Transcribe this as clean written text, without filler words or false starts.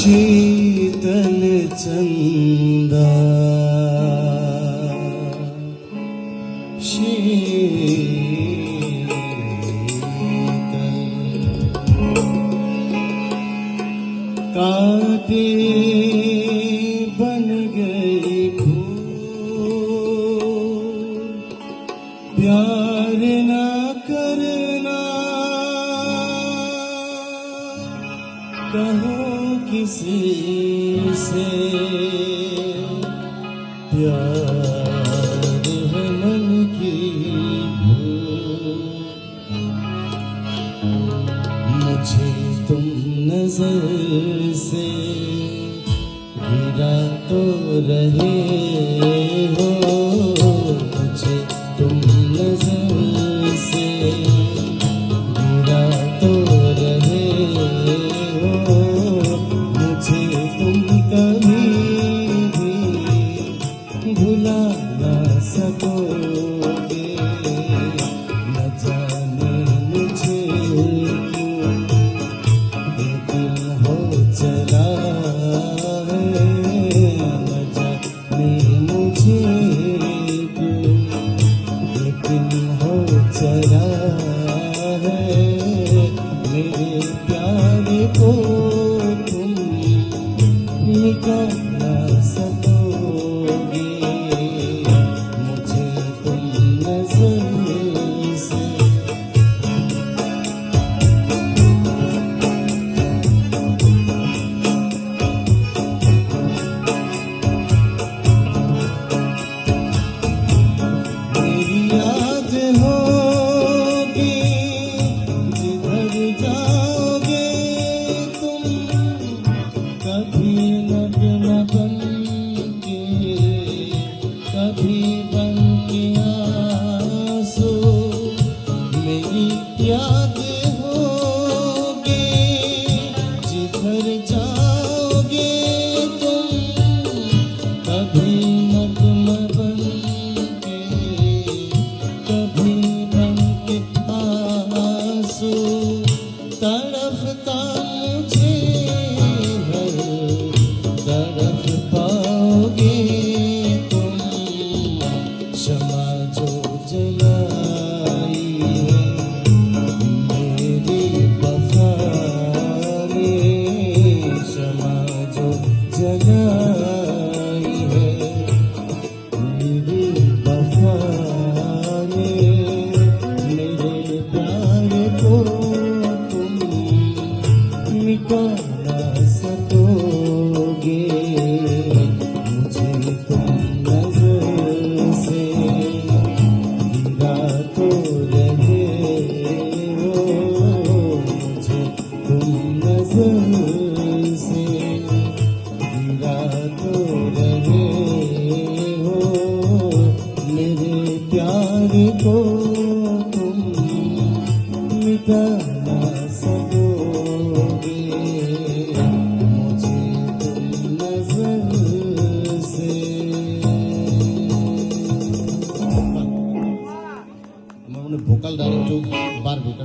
शीतल चंदा कांटे बन गई फूल प्यार ना करना कहो किसी से प्यार है मन की भूल मुझे तुम नजर से गिरा तो रहे हो मुझे तुम नजर से गिरा तो रहे हो मुझे तुम कभी भी भुला ना सकोगे न जाने मुझे चला है न जाने मुझे लेकिन हो चला है मेरे प्यार को तुम मिटा ना सकोगे मुझे तुम नजर से कभी नगमा बन के कभी बन के आंसू मेरी याद होगे जिधर जाओगे तुम कभी नगमा बन के कभी बन के आंसू तड़पता मुझे तरफ पाओगे तुम क्षमा जो जलाई है मेरी वफा ने क्षमा जो जलाई है मेरी वफा ने मेरे प्यार को तुम मिटा ना सकोगे मुझे तुम नजर से गिरा तो रहे हो मुझे तुम नजर से गिरा तो रहे हो मेरे प्यार को तुम मिटा ना सकोगे भोकल डायरेक्ट जो बार भोकल